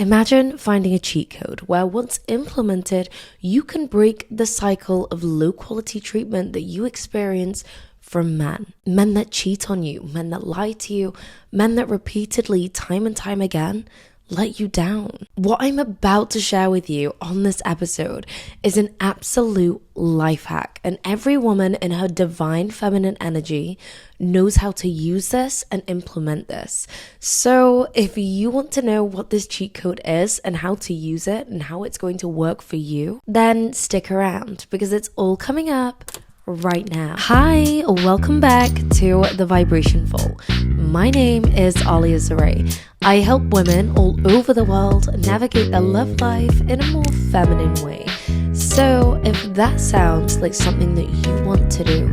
Imagine finding a cheat code where once implemented, you can break the cycle of low quality treatment that you experience from men. Men that cheat on you, men that lie to you, men that repeatedly, time and time again, let you down. What I'm about to share with you on this episode is an absolute life hack, and every woman in her divine feminine energy knows how to use this and implement this. So if you want to know what this cheat code is and how to use it and how it's going to work for you, then stick around because it's all coming up right now. Hi, welcome back to The Vibration Fall. My name is Alia Zaray. I help women all over the world navigate their love life in a more feminine way. So if that sounds like something that you want to do,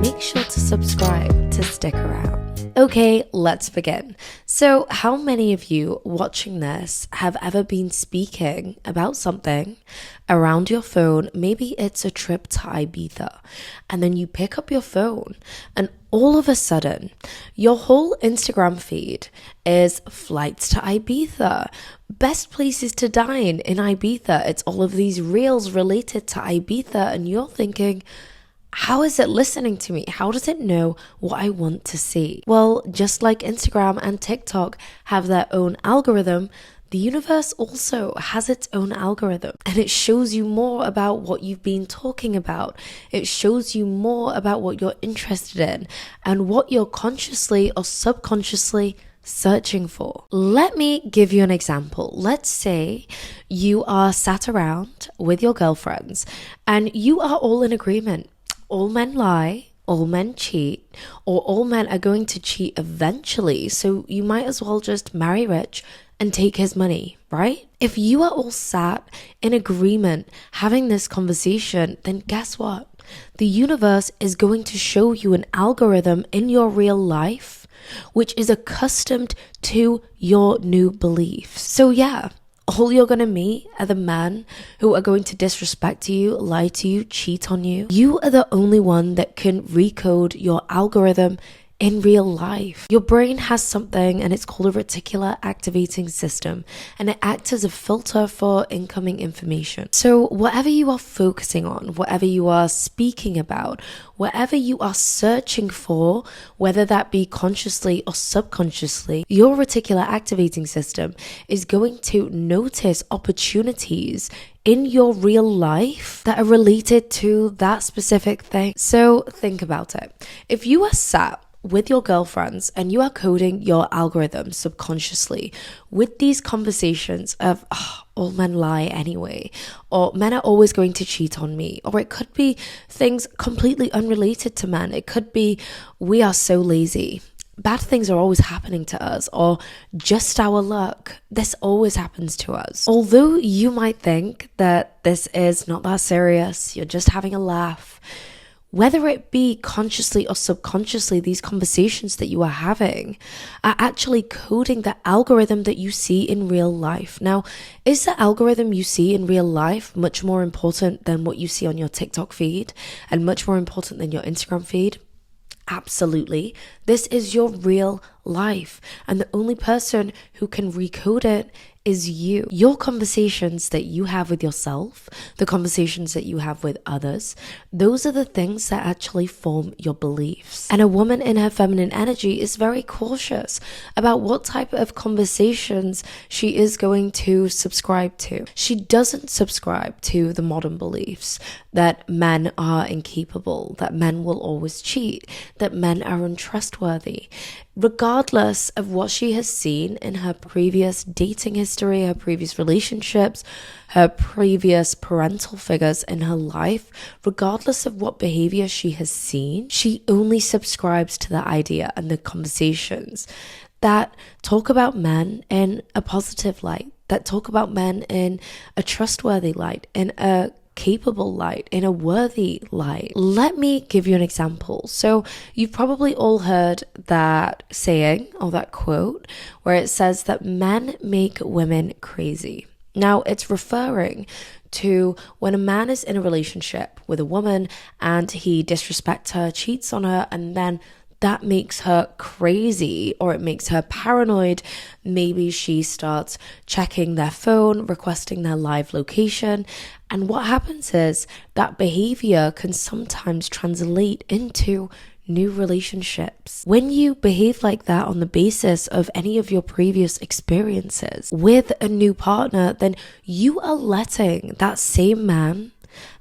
make sure to subscribe to stick around. Okay, let's begin. So how many of you watching this have ever been speaking about something around your phone? Maybe it's a trip to Ibiza, and then you pick up your phone and all of a sudden your whole Instagram feed is flights to Ibiza, best places to dine in Ibiza. It's all of these reels related to Ibiza, and you're thinking, how is it listening to me? How does it know what I want to see? Well, just like Instagram and TikTok have their own algorithm, the universe also has its own algorithm, and it shows you more about what you've been talking about. It shows you more about what you're interested in and what you're consciously or subconsciously searching for. Let me give you an example. Let's say you are sat around with your girlfriends and you are all in agreement. All men lie, all men cheat, or all men are going to cheat eventually, so you might as well just marry rich and take his money, right? If you are all sat in agreement having this conversation, then guess what? The universe is going to show you an algorithm in your real life which is accustomed to your new beliefs. So yeah, all you're going to meet are the men who are going to disrespect you, lie to you, cheat on you. You are the only one that can recode your algorithm in real life. Your brain has something and it's called a reticular activating system, and it acts as a filter for incoming information. So whatever you are focusing on, whatever you are speaking about, whatever you are searching for, whether that be consciously or subconsciously, your reticular activating system is going to notice opportunities in your real life that are related to that specific thing. So think about it. If you are sat with your girlfriends and you are coding your algorithm subconsciously with these conversations of all men lie anyway, or men are always going to cheat on me, or it could be things completely unrelated to men. It could be we are so lazy, bad things are always happening to us, or just our luck, this always happens to us. Although you might think that this is not that serious, you're just having a laugh, whether it be consciously or subconsciously, these conversations that you are having are actually coding the algorithm that you see in real life. Now, is the algorithm you see in real life much more important than what you see on your TikTok feed and much more important than your Instagram feed? Absolutely. This is your real life, and the only person who can recode it is you. Your conversations that you have with yourself, the conversations that you have with others, those are the things that actually form your beliefs. And a woman in her feminine energy is very cautious about what type of conversations she is going to subscribe to. She doesn't subscribe to the modern beliefs that men are incapable, that men will always cheat, that men are untrustworthy. Regardless of what she has seen in her previous dating history, her previous relationships, her previous parental figures in her life, regardless of what behavior she has seen, she only subscribes to the idea and the conversations that talk about men in a positive light, that talk about men in a trustworthy light, in a capable light, in a worthy light. Let me give you an example. So you've probably all heard that saying or that quote where it says that men make women crazy. Now it's referring to when a man is in a relationship with a woman and he disrespects her, cheats on her, and then that makes her crazy, or it makes her paranoid. Maybe she starts checking their phone, requesting their live location. And what happens is that behavior can sometimes translate into new relationships. When you behave like that on the basis of any of your previous experiences with a new partner, then you are letting that same man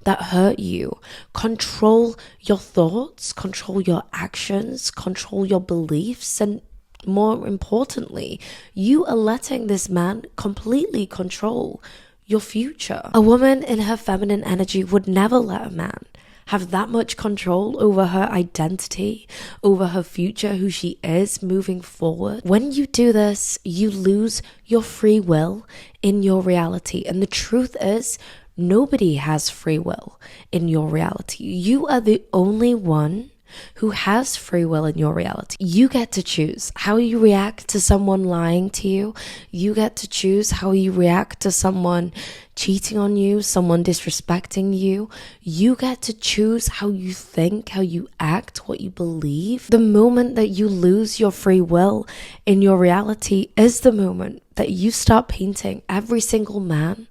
that hurt you control your thoughts, control your actions, control your beliefs, and more importantly, you are letting this man completely control your future. A woman in her feminine energy would never let a man have that much control over her identity, over her future, who she is moving forward. When you do this, you lose your free will in your reality. And the truth is, nobody has free will in your reality. You are the only one who has free will in your reality. You get to choose how you react to someone lying to you. You get to choose how you react to someone cheating on you, someone disrespecting you. You get to choose how you think, how you act, what you believe. The moment that you lose your free will in your reality is the moment that you start painting every single man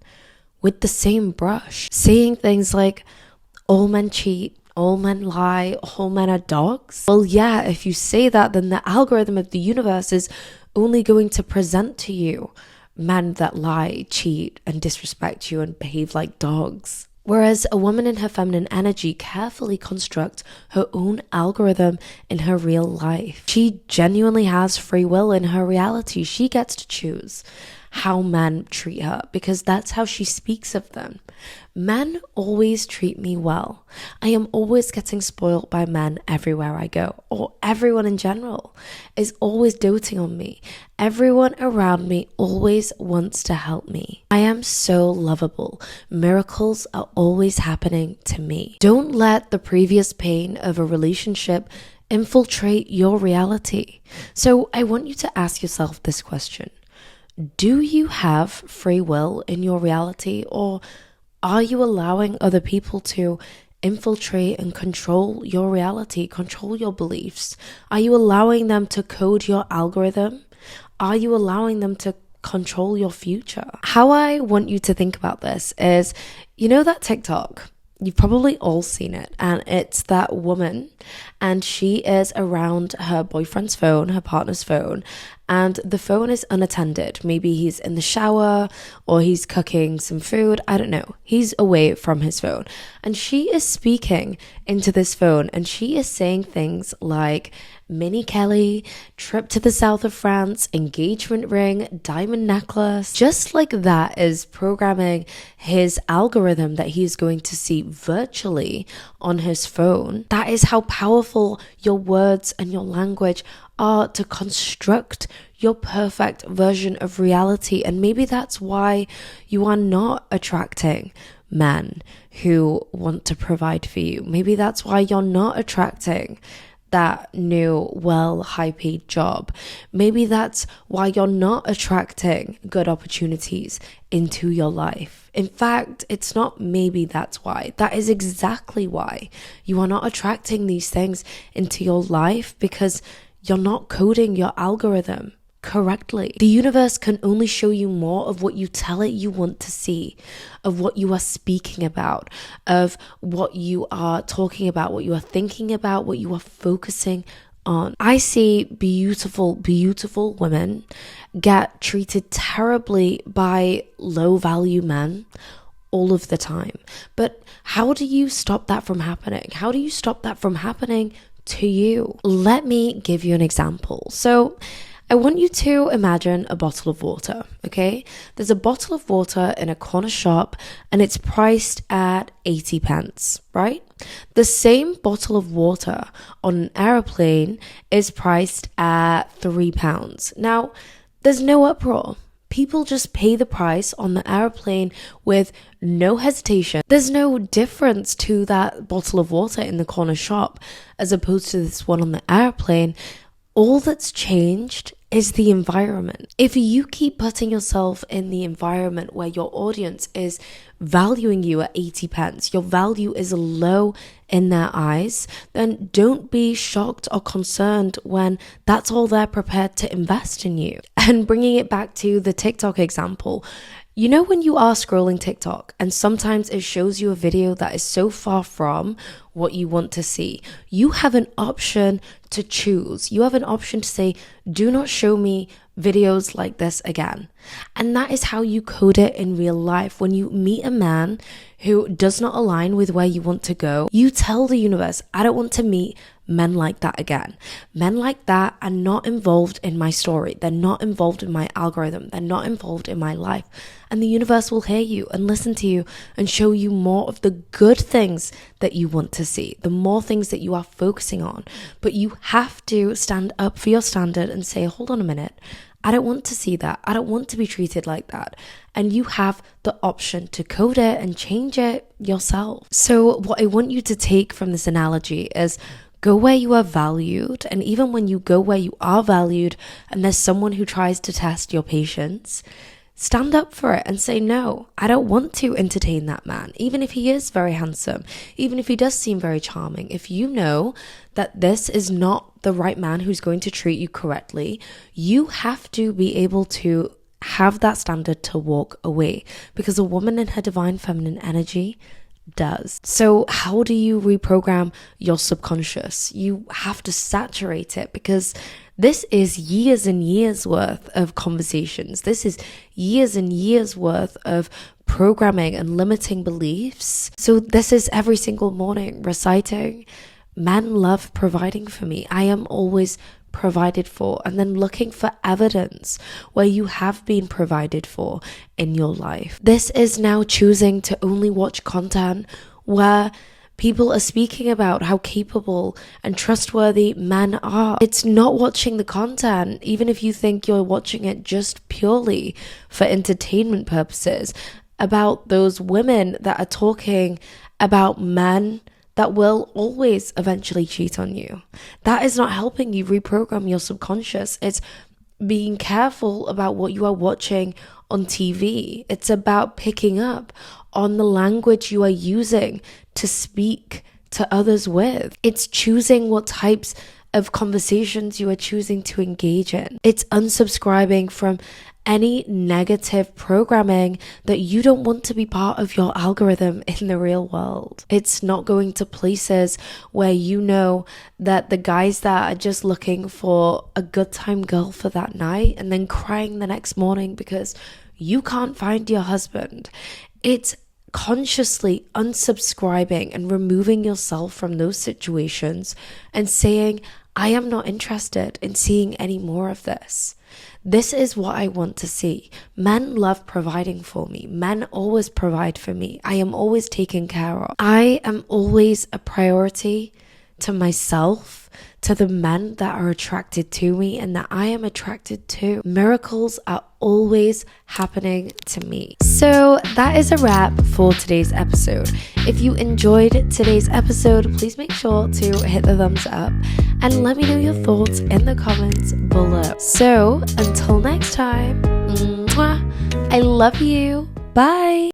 with the same brush, saying things like, all men cheat, all men lie, all men are dogs. Well, yeah, if you say that, then the algorithm of the universe is only going to present to you men that lie, cheat, and disrespect you and behave like dogs. Whereas a woman in her feminine energy carefully constructs her own algorithm in her real life. She genuinely has free will in her reality. She gets to choose how men treat her because that's how she speaks of them. Men always treat me well. I am always getting spoiled by men everywhere I go, or everyone in general is always doting on me. Everyone around me always wants to help me. I am so lovable. Miracles are always happening to me. Don't let the previous pain of a relationship infiltrate your reality. So I want you to ask yourself this question. Do you have free will in your reality, or are you allowing other people to infiltrate and control your reality, control your beliefs? Are you allowing them to code your algorithm? Are you allowing them to control your future? How I want you to think about this is, you know that TikTok? You've probably all seen it, and it's that woman, and she is around her boyfriend's phone, her partner's phone, and the phone is unattended. Maybe he's in the shower or he's cooking some food. I don't know. He's away from his phone. And she is speaking into this phone, and she is saying things like Mini Kelly, trip to the south of France, engagement ring, diamond necklace. Just like that is programming his algorithm that he's going to see virtually on his phone. That is how powerful your words and your language are to construct your perfect version of reality. And maybe that's why you are not attracting men who want to provide for you. Maybe that's why you're not attracting that new, high-paid job. Maybe that's why you're not attracting good opportunities into your life. In fact, it's not maybe that's why. That is exactly why you are not attracting these things into your life, because you're not coding your algorithm correctly. The universe can only show you more of what you tell it you want to see, of what you are speaking about, of what you are talking about, what you are thinking about, what you are focusing on. I see beautiful, beautiful women get treated terribly by low-value men all of the time. But how do you stop that from happening? How do you stop that from happening to you? Let me give you an example. So I want you to imagine a bottle of water, okay? There's a bottle of water in a corner shop and it's priced at 80 pence, right? The same bottle of water on an airplane is priced at £3. Now, there's no uproar. People just pay the price on the airplane with no hesitation. There's no difference to that bottle of water in the corner shop as opposed to this one on the airplane. All that's changed is the environment. If you keep putting yourself in the environment where your audience is valuing you at 80 pence, your value is low in their eyes, then don't be shocked or concerned when that's all they're prepared to invest in you. And bringing it back to the TikTok example, you know when you are scrolling TikTok and sometimes it shows you a video that is so far from what you want to see, you have an option to choose. You have an option to say, do not show me videos like this again. And that is how you code it in real life. When you meet a man who does not align with where you want to go, you tell the universe, I don't want to meet men like that again. Men like that are not involved in my story. They're not involved in my algorithm. They're not involved in my life. And the universe will hear you and listen to you and show you more of the good things that you want to see, the more things that you are focusing on. But you have to stand up for your standard and say, hold on a minute, I don't want to see that. I don't want to be treated like that. And you have the option to code it and change it yourself. So what I want you to take from this analogy is go where you are valued. And even when you go where you are valued and there's someone who tries to test your patience, stand up for it and say, no, I don't want to entertain that man. Even if he is very handsome, even if he does seem very charming, if you know that this is not the right man who's going to treat you correctly, you have to be able to have that standard to walk away, because a woman in her divine feminine energy does. So how do you reprogram your subconscious? You have to saturate it, because this is years and years worth of conversations. This is years and years worth of programming and limiting beliefs. So this is every single morning reciting, men love providing for me. I am always provided for, and then looking for evidence where you have been provided for in your life. This is now choosing to only watch content where people are speaking about how capable and trustworthy men are. It's not watching the content, even if you think you're watching it just purely for entertainment purposes, about those women that are talking about men that will always eventually cheat on you. That is not helping you reprogram your subconscious. It's being careful about what you are watching on TV. It's about picking up on the language you are using to speak to others with. It's choosing what types of conversations you are choosing to engage in. It's unsubscribing from any negative programming that you don't want to be part of your algorithm in the real world. It's not going to places where you know that the guys that are just looking for a good time girl for that night and then crying the next morning because you can't find your husband. It's consciously unsubscribing and removing yourself from those situations and saying, I am not interested in seeing any more of this. This is what I want to see. Men love providing for me. Men always provide for me. I am always taken care of. I am always a priority to myself, to the men that are attracted to me and that I am attracted to. Miracles are always happening to me. So that is a wrap for today's episode. If you enjoyed today's episode, please make sure to hit the thumbs up and let me know your thoughts in the comments below. So until next time, I love you. Bye.